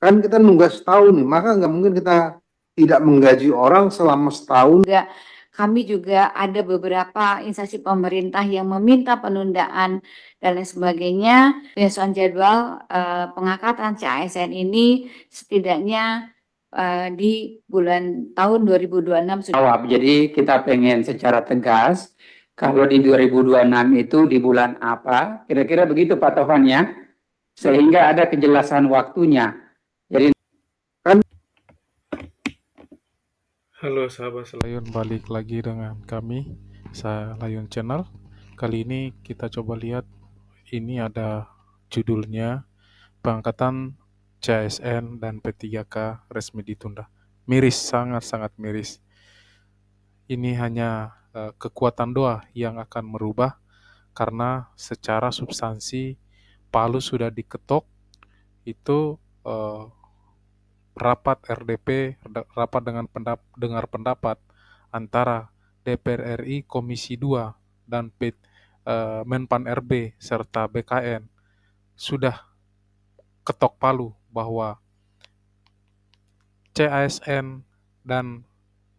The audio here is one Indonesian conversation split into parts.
Kan kita nunggu setahun nih, maka nggak mungkin kita tidak menggaji orang selama setahun. Kami juga ada beberapa instansi pemerintah yang meminta penundaan dan lain sebagainya. Penyesuaian jadwal pengangkatan CASN ini setidaknya di bulan tahun 2026 sudah. Jawab. Jadi kita pengen secara tegas, kalau di 2026 itu di bulan apa, kira-kira begitu Pak Tovan ya, sehingga ada kejelasan waktunya. Jadi Halo sahabat Selayun, balik lagi dengan kami, saya Layun Channel. Kali ini kita coba lihat, ini ada judulnya pengangkatan CASN dan P3K resmi ditunda. Miris, sangat-sangat miris. Ini hanya kekuatan doa yang akan merubah, karena secara substansi palu sudah diketok. Itu rapat RDP, rapat dengan dengar pendapat antara DPR RI Komisi 2 dan Menpan RB serta BKN sudah ketok palu bahwa CASN dan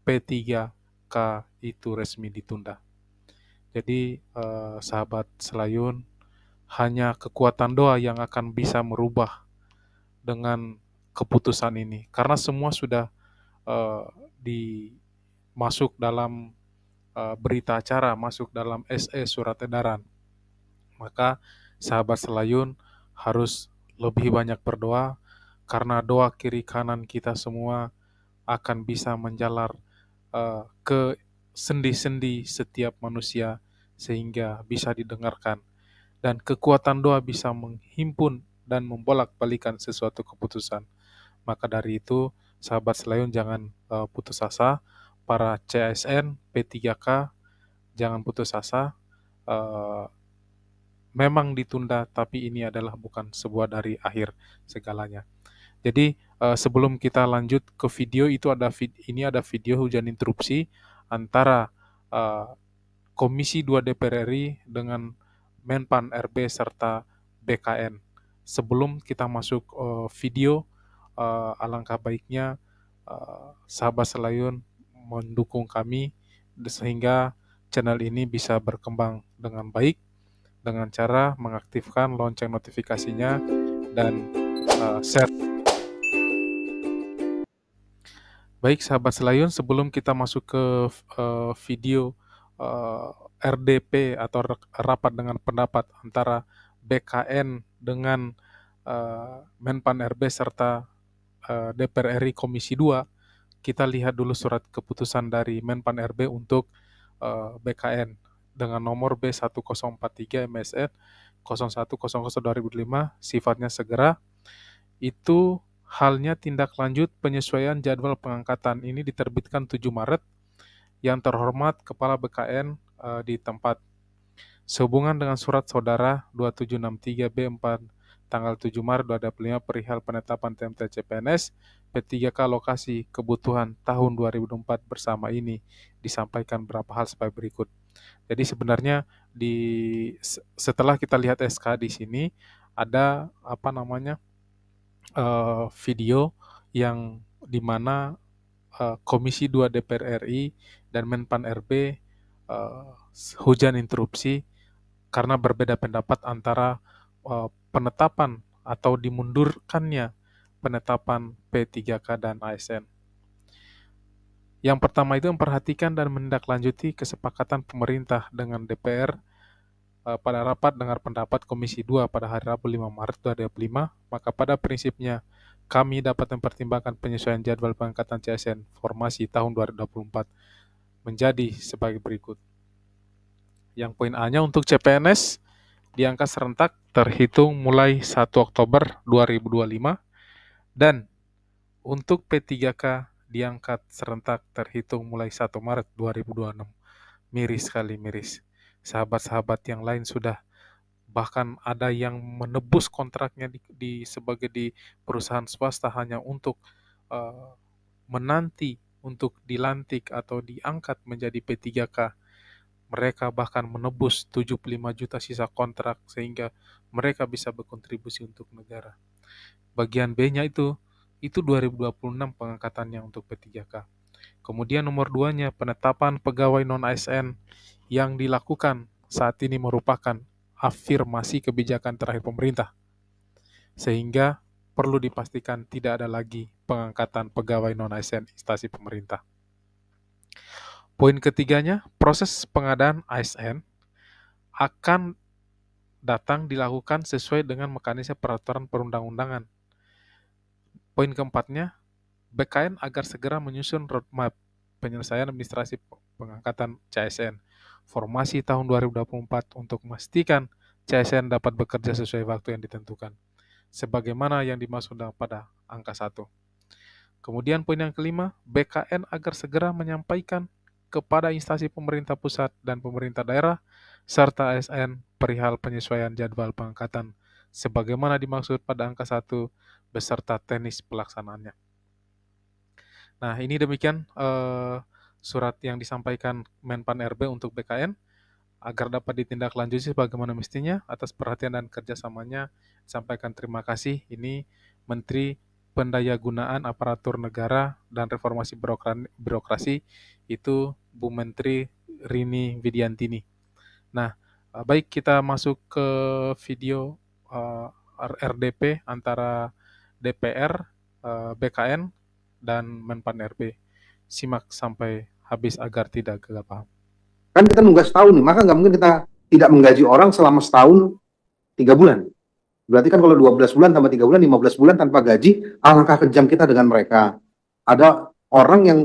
P3K itu resmi ditunda. Jadi sahabat Selayun, hanya kekuatan doa yang akan bisa merubah dengan keputusan ini, karena semua sudah masuk dalam berita acara, masuk dalam SE surat edaran. Maka sahabat Selayun harus lebih banyak berdoa, karena doa kiri kanan kita semua akan bisa menjalar ke sendi-sendi setiap manusia sehingga bisa didengarkan, dan kekuatan doa bisa menghimpun dan membolak-balikan sesuatu keputusan. Maka dari itu, sahabat Selayun jangan putus asa. Para CASN, P3K, jangan putus asa. Memang ditunda, tapi ini adalah bukan sebuah dari akhir segalanya. Jadi sebelum kita lanjut ke video, ini ada video hujan interupsi antara Komisi 2 DPR RI dengan Menpan RB serta BKN. Sebelum kita masuk video, alangkah baiknya sahabat Selayun mendukung kami sehingga channel ini bisa berkembang dengan baik dengan cara mengaktifkan lonceng notifikasinya dan share. Baik sahabat Selayun, sebelum kita masuk ke video RDP atau rapat dengan pendapat antara BKN dengan Menpan RB serta DPR RI Komisi 2, kita lihat dulu surat keputusan dari Menpan RB untuk BKN dengan nomor B1043 MSN 0100/2005, sifatnya segera. Itu halnya tindak lanjut penyesuaian jadwal pengangkatan ini diterbitkan 7 Maret. Yang terhormat Kepala BKN di tempat. Sehubungan dengan surat saudara 2763B4 tanggal 7 Maret 2025 perihal penetapan TMT CPNS P3K lokasi kebutuhan tahun 2024 bersama ini disampaikan beberapa hal sebagai berikut. Jadi sebenarnya setelah kita lihat SK di sini ada video yang dimana Komisi 2 DPR RI dan Menpan RB hujan interupsi karena berbeda pendapat antara penetapan atau dimundurkannya penetapan P3K dan ASN. Yang pertama itu memperhatikan dan menindaklanjuti kesepakatan pemerintah dengan DPR pada rapat dengar pendapat Komisi 2 pada hari Rabu 5 Maret 2025, maka pada prinsipnya kami dapat mempertimbangkan penyesuaian jadwal pengangkatan CASN formasi tahun 2024 menjadi sebagai berikut. Yang poin A-nya untuk CPNS diangkat serentak terhitung mulai 1 Oktober 2025 dan untuk P3K diangkat serentak terhitung mulai 1 Maret 2026. Miris sekali, miris. Sahabat-sahabat yang lain sudah bahkan ada yang menebus kontraknya sebagai di perusahaan swasta hanya untuk menanti untuk dilantik atau diangkat menjadi P3K. Mereka bahkan menebus 75 juta sisa kontrak sehingga mereka bisa berkontribusi untuk negara. Bagian B-nya itu Itu 2026 pengangkatannya untuk P3K. Kemudian nomor 2-nya, penetapan pegawai non-ASN yang dilakukan saat ini merupakan afirmasi kebijakan terakhir pemerintah. Sehingga perlu dipastikan tidak ada lagi pengangkatan pegawai non-ASN instansi pemerintah. Poin ketiganya, proses pengadaan ASN akan datang dilakukan sesuai dengan mekanisme peraturan perundang-undangan. Poin keempatnya, BKN agar segera menyusun roadmap penyelesaian administrasi pengangkatan CASN formasi tahun 2024 untuk memastikan CASN dapat bekerja sesuai waktu yang ditentukan, sebagaimana yang dimaksud pada angka 1. Kemudian poin yang kelima, BKN agar segera menyampaikan kepada instansi pemerintah pusat dan pemerintah daerah serta ASN perihal penyesuaian jadwal pengangkatan sebagaimana dimaksud pada angka 1 beserta teknis pelaksanaannya. Nah, ini demikian surat yang disampaikan Menpan RB untuk BKN agar dapat ditindaklanjuti sebagaimana mestinya. Atas perhatian dan kerjasamanya sampaikan terima kasih. Ini Menteri Pendayagunaan Aparatur Negara dan Reformasi Birokrasi itu Bu Menteri Rini Widiantini. Nah, baik, kita masuk ke video RDP antara DPR, BKN, dan Menpan RB. Simak sampai habis agar tidak gagal paham. Kan kita nunggu setahun nih, maka nggak mungkin kita tidak menggaji orang selama setahun 3 bulan. Berarti kan kalau 12 bulan tambah 3 bulan, 15 bulan tanpa gaji, alangkah kejam kita dengan mereka. Ada orang yang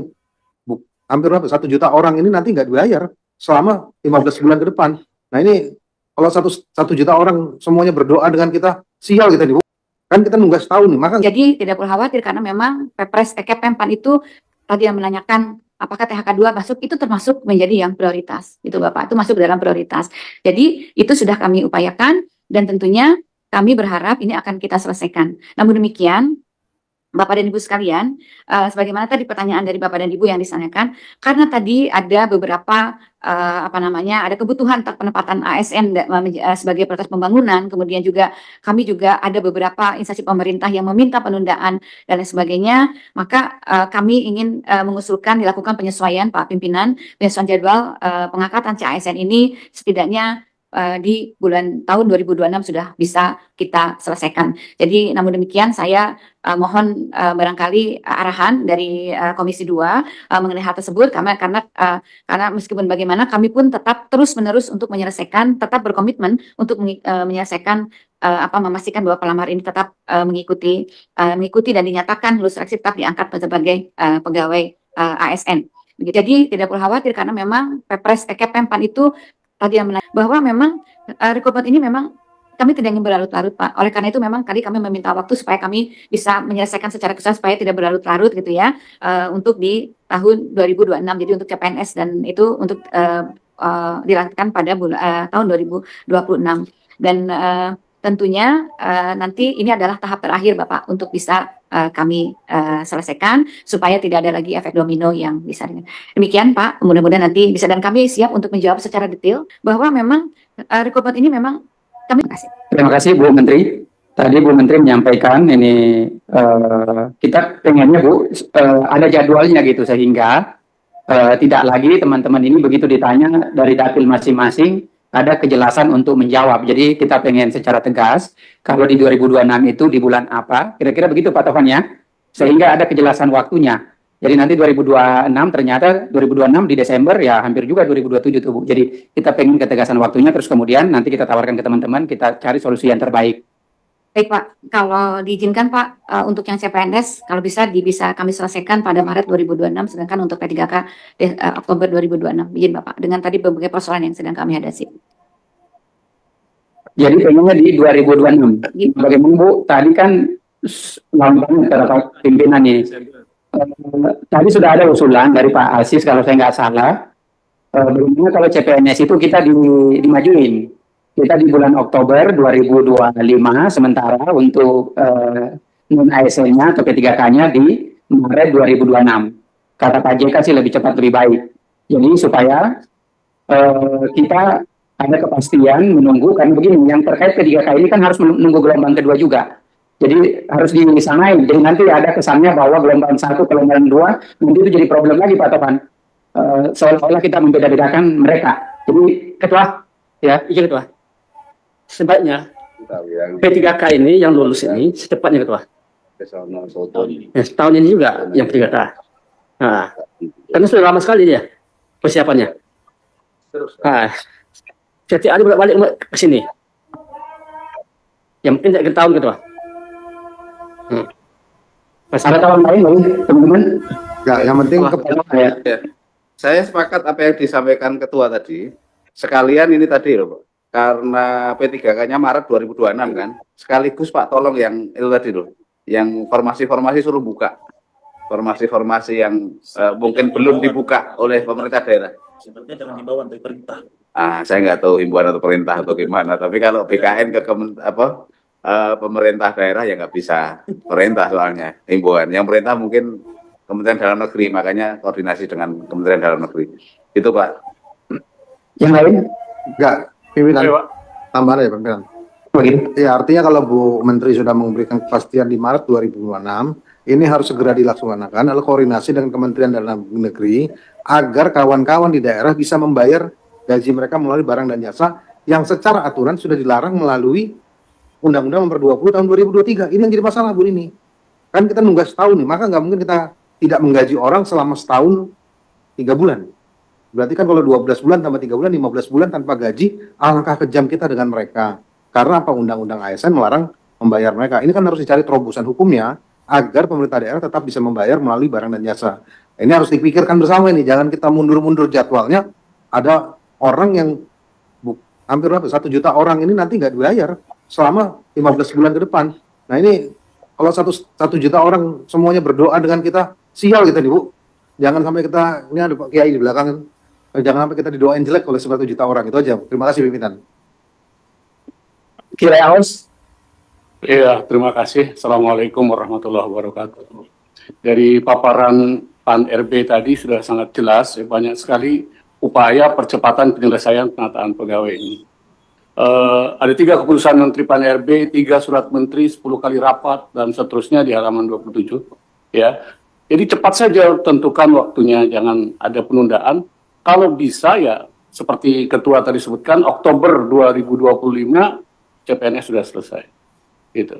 hampir 1 juta orang ini nanti nggak dibayar selama 15 bulan ke depan. Nah ini kalau 1 juta orang semuanya berdoa dengan kita, sial kita nih. Kan kita nunggu setahun nih, maka Jadi tidak perlu khawatir karena memang Pepres Menpan itu tadi yang menanyakan apakah THK 2 masuk, itu termasuk menjadi yang prioritas. Itu Bapak, itu masuk dalam prioritas. Jadi itu sudah kami upayakan dan tentunya kami berharap ini akan kita selesaikan. Namun demikian, Bapak dan Ibu sekalian, sebagaimana tadi pertanyaan dari Bapak dan Ibu yang ditanyakan, karena tadi ada beberapa ada kebutuhan penempatan ASN sebagai prioritas pembangunan, kemudian juga kami juga ada beberapa instansi pemerintah yang meminta penundaan dan lain sebagainya, maka kami ingin mengusulkan dilakukan penyesuaian Pak Pimpinan, penyesuaian jadwal pengangkatan CASN ini setidaknya di bulan tahun 2026 sudah bisa kita selesaikan. Jadi namun demikian saya mohon barangkali arahan dari Komisi 2 mengenai hal tersebut karena meskipun bagaimana kami pun tetap terus-menerus untuk menyelesaikan, tetap berkomitmen untuk menyelesaikan memastikan bahwa pelamar ini tetap mengikuti dan dinyatakan lulus seleksi tetap diangkat sebagai pegawai ASN. Jadi tidak perlu khawatir karena memang Pepres Menpan itu tadi yang menanya bahwa memang rekrutmen ini memang kami tidak ingin berlarut-larut Pak. Oleh karena itu memang tadi kami meminta waktu supaya kami bisa menyelesaikan secara keseluruhan supaya tidak berlarut-larut gitu ya untuk di tahun 2026. Jadi untuk CPNS dan itu untuk dilakukan pada tahun 2026 dan tentunya nanti ini adalah tahap terakhir Bapak untuk bisa kami selesaikan supaya tidak ada lagi efek domino yang bisa. Demikian Pak, mudah-mudahan nanti bisa dan kami siap untuk menjawab secara detail bahwa memang rekrutmen ini memang kami kasih. Terima kasih Bu Menteri. Tadi Bu Menteri menyampaikan ini kita pengennya Bu ada jadwalnya gitu sehingga tidak lagi teman-teman ini begitu ditanya dari dapil masing-masing ada kejelasan untuk menjawab. Jadi kita pengen secara tegas, kalau di 2026 itu di bulan apa, kira-kira begitu Pak Tovan ya, sehingga ada kejelasan waktunya. Jadi nanti 2026 ternyata 2026 di Desember ya hampir juga 2027 tuh Bu. Jadi kita pengen ketegasan waktunya, terus kemudian nanti kita tawarkan ke teman-teman, kita cari solusi yang terbaik. Baik Pak, kalau diizinkan Pak, untuk yang CPNS kalau bisa kami selesaikan pada Maret 2026, sedangkan untuk P3K Oktober 2026. Izin Bapak, dengan tadi berbagai persoalan yang sedang kami hadapi. Jadi pengennya di 2026. Gitu. Bagaimana Bu? Tadi kan lambang para pimpinan ini. Tadi sudah ada usulan dari Pak Asis kalau saya nggak salah. Bagaimana kalau CPNS itu kita dimajuin? Kita di bulan Oktober 2025, sementara untuk non-ASN-nya atau P3K-nya di Maret 2026. Kata Pak JK sih lebih cepat lebih baik. Jadi supaya kita ada kepastian menunggu, karena begini, yang terkait P3K ini kan harus menunggu gelombang kedua juga. Jadi harus disamain. Jadi nanti ada kesannya bahwa gelombang 1, gelombang 2, nanti itu jadi problem lagi Pak Tovan. Seolah-olah kita membeda-bedakan mereka. Jadi ketua, ya, izin ketua. Sebaiknya P3K ini yang lulus ini secepatnya ketua. Ya, tahun ini juga yang P3K. Nah, karena sudah lama sekali dia persiapannya. Nah, setiap hari balik ke sini. Yang penting tidak tahun ketua. Ada tahun lain teman-teman? Enggak, yang penting Ya. Saya sepakat apa yang disampaikan ketua tadi. Sekalian ini tadi loh, Pak. Karena P3K-nya Maret 2026 kan. Sekaligus Pak tolong yang itu tadi loh. Yang formasi-formasi suruh buka. Formasi-formasi yang mungkin belum dibuka oleh pemerintah daerah. Sebenarnya jangan himbauan dari perintah. Saya nggak tahu himbauan atau perintah atau gimana. Tapi kalau BKN ke pemerintah daerah ya nggak bisa perintah soalnya himbauan. Yang perintah mungkin Kementerian Dalam Negeri, makanya koordinasi dengan Kementerian Dalam Negeri. Itu Pak. Yang lain? enggak, pimpinan. Tambahan ya pimpinan. Begitu. Ya, artinya kalau Bu Menteri sudah memberikan kepastian di Maret 2026, ini harus segera dilaksanakan adalah koordinasi dengan Kementerian Dalam Negeri agar kawan-kawan di daerah bisa membayar gaji mereka melalui barang dan jasa yang secara aturan sudah dilarang melalui Undang-Undang Nomor 20 Tahun 2023. Ini yang jadi masalah Bu ini. Kan kita nunggu setahun nih, maka nggak mungkin kita tidak menggaji orang selama setahun 3 bulan. Berarti kan kalau 12 bulan tambah 3 bulan, 15 bulan tanpa gaji, alangkah kejam kita dengan mereka. Karena apa? Undang-Undang ASN melarang membayar mereka. Ini kan harus dicari terobosan hukumnya agar pemerintah daerah tetap bisa membayar melalui barang dan jasa. Ini harus dipikirkan bersama ini. Jangan kita mundur-mundur jadwalnya. Ada orang yang hampir 1 juta orang ini nanti nggak dibayar selama 15 bulan ke depan. Nah ini kalau 1 juta orang semuanya berdoa dengan kita, sial kita nih Bu. Jangan sampai kita, ini ada Pak Kiai di belakang, jangan sampai kita didoain jelek oleh 1 juta orang. Itu aja. Terima kasih pimpinan. Kiai Aus? Iya, terima kasih. Assalamualaikum warahmatullahi wabarakatuh. Dari paparan Pan-RB tadi sudah sangat jelas, banyak sekali upaya percepatan penyelesaian penataan pegawai ini. Ada 3 keputusan Menteri Pan-RB, 3 surat Menteri, 10 kali rapat, dan seterusnya di halaman 27. Ya. Jadi cepat saja tentukan waktunya, jangan ada penundaan. Kalau bisa ya, seperti Ketua tadi sebutkan, Oktober 2025, CPNS sudah selesai. Gitu.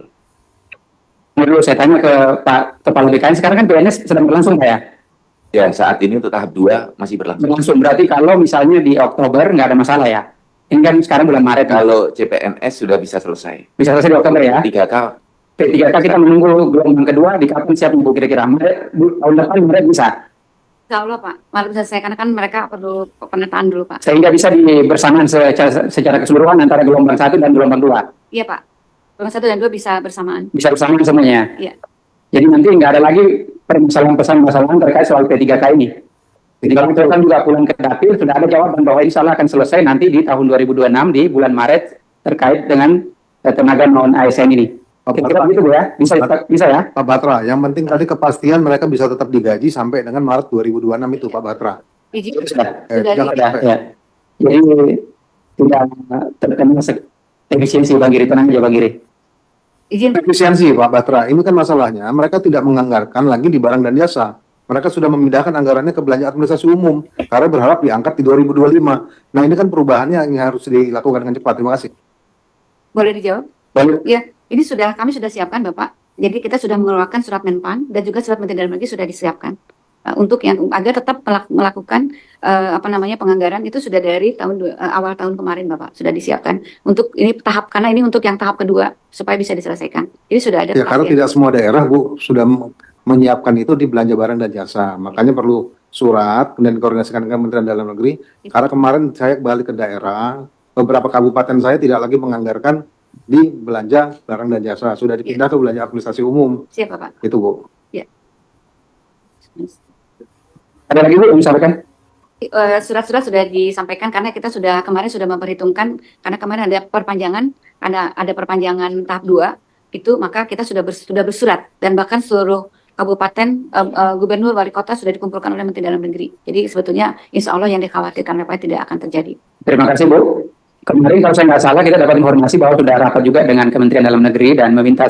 Dulu saya tanya ke Pak Kepala BKN, sekarang kan PNS sedang berlangsung Pak ya? Ya, saat ini untuk tahap 2 masih berlangsung. Berlangsung, berarti kalau misalnya di Oktober nggak ada masalah ya? Ini kan sekarang bulan Maret. Kalau CPNS sudah bisa selesai. Bisa selesai di Oktober ya? P3K. P3K kita menunggu gelombang kedua, di kapan siap Bu kira-kira? Maret, tahun depan Maret bisa? Insya Allah Pak, Maret bisa selesai karena kan mereka perlu penataan dulu Pak. Sehingga bisa bersamaan secara keseluruhan antara gelombang 1 dan gelombang 2? Iya Pak, gelombang 1 dan 2 bisa bersamaan. Bisa bersamaan semuanya? Iya. Jadi nanti nggak ada lagi permasalahan-permasalahan terkait soal P3K ini? Jadi kalau kita juga pulang ke dapil, sudah ada jawaban bahwa insya Allah akan selesai nanti di tahun 2026 di bulan Maret terkait dengan tenaga non ASN ini. Kira-kira begitu Bu ya? Bisa ya? Pak Batra, yang penting tadi kepastian mereka bisa tetap digaji sampai dengan Maret 2026 itu Pak Batra. Sudah Ya. Jadi tidak terkena efisiensi Bang Giri, tenang aja Bang Giri. Izin Efisiensi Pak Batra, ini kan masalahnya mereka tidak menganggarkan lagi di barang dan jasa. Mereka sudah memindahkan anggarannya ke belanja administrasi umum karena berharap diangkat di 2025. Nah ini kan perubahannya yang harus dilakukan dengan cepat. Terima kasih. boleh dijawab? Boleh. Ya, ini kami sudah siapkan Bapak. Jadi kita sudah mengeluarkan surat Menpan dan juga surat Menteri Dalam Negeri sudah disiapkan untuk yang agar tetap melakukan penganggaran itu sudah dari awal tahun kemarin Bapak sudah disiapkan untuk ini karena ini untuk yang tahap kedua supaya bisa diselesaikan. Ini sudah ada. Ya karena tidak semua daerah Bu sudah menyiapkan itu di belanja barang dan jasa. Makanya perlu surat dan koordinasikan dengan Kementerian Dalam Negeri. Karena kemarin saya balik ke daerah, beberapa kabupaten saya tidak lagi menganggarkan di belanja barang dan jasa, sudah dipindah ke belanja administrasi umum. Siap Pak. Itu Bu. Ya. Ada lagi Bu yang disampaikan? Surat-surat sudah disampaikan karena kita kemarin sudah memperhitungkan karena kemarin ada perpanjangan tahap 2 itu, maka kita sudah bersurat dan bahkan seluruh kabupaten, gubernur, wali kota sudah dikumpulkan oleh Menteri Dalam Negeri. Jadi sebetulnya insya Allah yang dikhawatirkan Bapak tidak akan terjadi. Terima kasih Bu. Kemarin kalau saya nggak salah kita dapat informasi bahwa sudah rapat juga dengan Kementerian Dalam Negeri dan meminta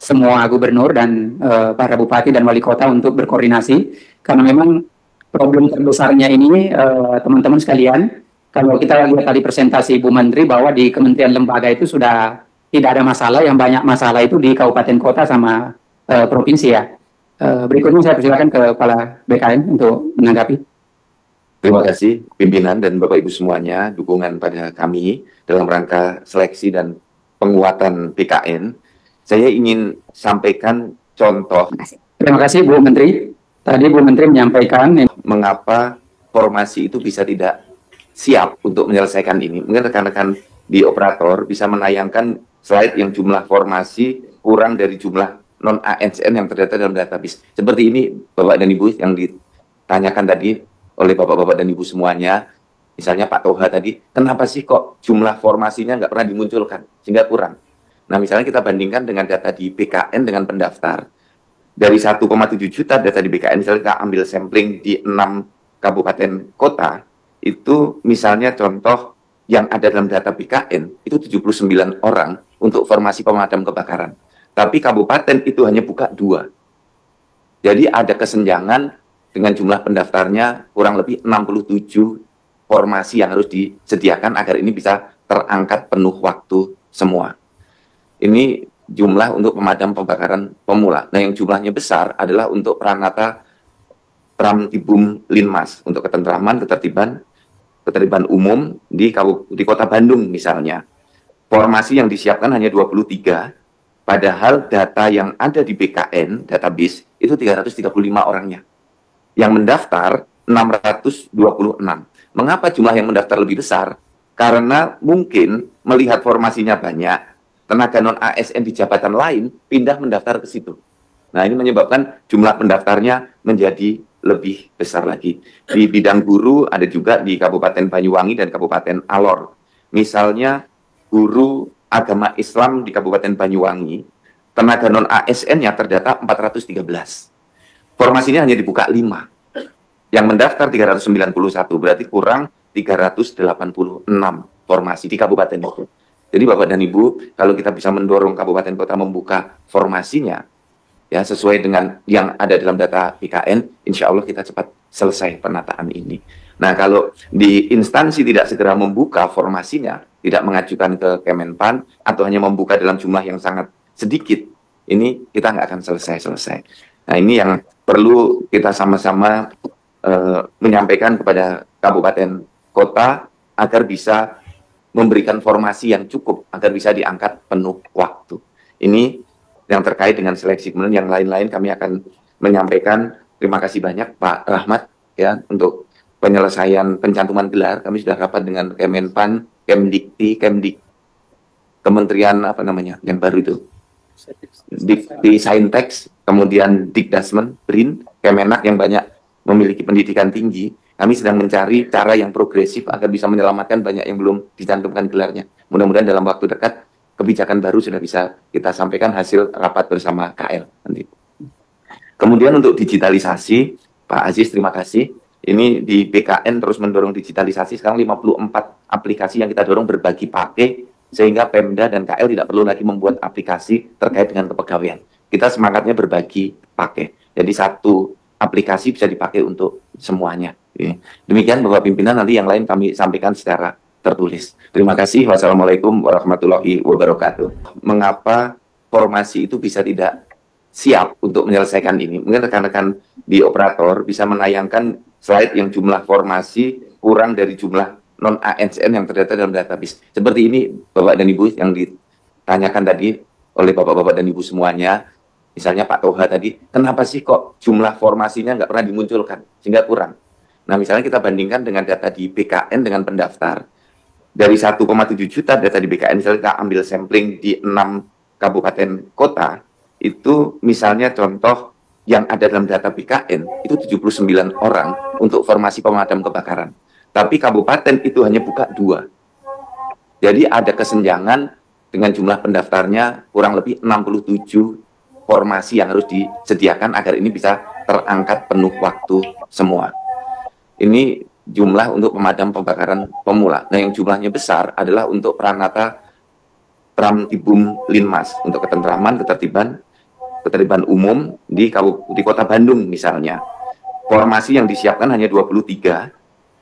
semua gubernur dan para bupati dan wali kota untuk berkoordinasi, karena memang problem terbesarnya ini teman-teman sekalian, kalau kita lihat tadi presentasi Bu Menteri bahwa di kementerian lembaga itu sudah tidak ada masalah, yang banyak masalah itu di kabupaten kota sama provinsi ya. Berikutnya saya persilakan ke Kepala BKN untuk menanggapi. Terima kasih pimpinan dan Bapak Ibu semuanya dukungan pada kami dalam rangka seleksi dan penguatan BKN. Saya ingin sampaikan contoh. Terima kasih Bu Menteri. Tadi Bu Menteri menyampaikan mengapa formasi itu bisa tidak siap untuk menyelesaikan ini. Mungkin rekan-rekan di operator bisa menayangkan slide yang jumlah formasi kurang dari jumlah non-ASN yang terdata dalam database. Seperti ini Bapak dan Ibu yang ditanyakan tadi oleh Bapak-Bapak dan Ibu semuanya. Misalnya Pak Toha tadi, kenapa sih kok jumlah formasinya nggak pernah dimunculkan sehingga kurang? Nah misalnya kita bandingkan dengan data di BKN dengan pendaftar. Dari 1,7 juta data di BKN, misalnya kita ambil sampling di 6 kabupaten kota, itu misalnya contoh yang ada dalam data BKN itu 79 orang untuk formasi pemadam kebakaran. Tapi kabupaten itu hanya buka 2. Jadi ada kesenjangan dengan jumlah pendaftarnya kurang lebih 67 formasi yang harus disediakan agar ini bisa terangkat penuh waktu semua. Ini jumlah untuk pemadam kebakaran pemula. Nah yang jumlahnya besar adalah untuk Pranata Pramtibum Linmas untuk ketentraman, ketertiban umum di Kota Bandung misalnya. Formasi yang disiapkan hanya 23, padahal data yang ada di BKN, database, itu 335 orangnya. Yang mendaftar 626. Mengapa jumlah yang mendaftar lebih besar? Karena mungkin melihat formasinya banyak, tenaga non-ASN di jabatan lain pindah mendaftar ke situ. Nah ini menyebabkan jumlah pendaftarnya menjadi lebih besar lagi. Di bidang guru ada juga di Kabupaten Banyuwangi dan Kabupaten Alor. Misalnya guru agama Islam di Kabupaten Banyuwangi, tenaga non-ASN-nya terdata 413. Formasinya hanya dibuka 5. Yang mendaftar 391, berarti kurang 386 formasi di kabupaten itu. Jadi Bapak dan Ibu, kalau kita bisa mendorong kabupaten kota membuka formasinya, ya sesuai dengan yang ada dalam data BKN, insya Allah kita cepat selesai penataan ini. Nah kalau di instansi tidak segera membuka formasinya, tidak mengajukan ke Kemenpan, atau hanya membuka dalam jumlah yang sangat sedikit, ini kita nggak akan selesai. Nah ini yang perlu kita sama-sama menyampaikan kepada kabupaten kota, agar bisa memberikan formasi yang cukup, agar bisa diangkat penuh waktu. Ini yang terkait dengan seleksi. Kemudian yang lain-lain kami akan menyampaikan. Terima kasih banyak Pak Rahmat ya untuk penyelesaian pencantuman gelar. Kami sudah rapat dengan Kemenpan, Kemdikti, Kementerian apa namanya yang baru itu, Dikti Saintex, kemudian Dikdasmen, BRIN, Kemenak yang banyak memiliki pendidikan tinggi. Kami sedang mencari cara yang progresif agar bisa menyelamatkan banyak yang belum dicantumkan gelarnya. Mudah-mudahan dalam waktu dekat kebijakan baru sudah bisa kita sampaikan hasil rapat bersama KL nanti. Kemudian untuk digitalisasi, Pak Aziz terima kasih. Ini di BKN terus mendorong digitalisasi. Sekarang 54 aplikasi yang kita dorong berbagi pakai, sehingga Pemda dan KL tidak perlu lagi membuat aplikasi terkait dengan kepegawaian. Kita semangatnya berbagi pakai. Jadi satu aplikasi bisa dipakai untuk semuanya. Demikian Bapak Pimpinan, nanti yang lain kami sampaikan secara tertulis. Terima kasih. Wassalamualaikum warahmatullahi wabarakatuh. Mengapa formasi itu bisa tidak siap untuk menyelesaikan ini? Mungkin rekan-rekan di operator bisa menayangkan slide yang jumlah formasi kurang dari jumlah non-ASN yang terdata dalam database. Seperti ini Bapak dan Ibu yang ditanyakan tadi oleh Bapak-Bapak dan Ibu semuanya. Misalnya Pak Toha tadi, kenapa sih kok jumlah formasinya nggak pernah dimunculkan sehingga kurang? Nah misalnya kita bandingkan dengan data di BKN dengan pendaftar. Dari 1,7 juta data di BKN, misalnya kita ambil sampling di 6 kabupaten kota, itu misalnya contoh yang ada dalam data BKN, itu 79 orang untuk formasi pemadam kebakaran. Tapi kabupaten itu hanya buka 2. Jadi ada kesenjangan dengan jumlah pendaftarnya kurang lebih 67 formasi yang harus disediakan agar ini bisa terangkat penuh waktu semua. Ini jumlah untuk pemadam kebakaran pemula. Nah yang jumlahnya besar adalah untuk Pranata Pramtibum Linmas untuk ketentraman, keterlibatan umum di Kota Bandung misalnya. Formasi yang disiapkan hanya 23,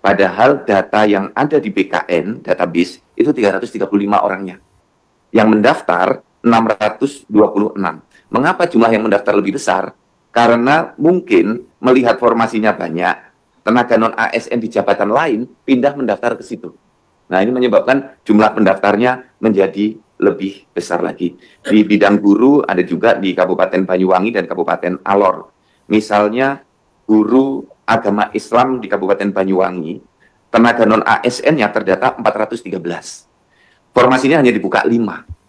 padahal data yang ada di BKN, database, itu 335 orangnya. Yang mendaftar 626. Mengapa jumlah yang mendaftar lebih besar? Karena mungkin melihat formasinya banyak, tenaga non-ASN di jabatan lain pindah mendaftar ke situ. Nah, ini menyebabkan jumlah pendaftarnya menjadi lebih besar lagi. Di bidang guru ada juga di Kabupaten Banyuwangi dan Kabupaten Alor. Misalnya guru agama Islam di Kabupaten Banyuwangi, tenaga non-ASN yang terdata 413. Formasinya hanya dibuka 5.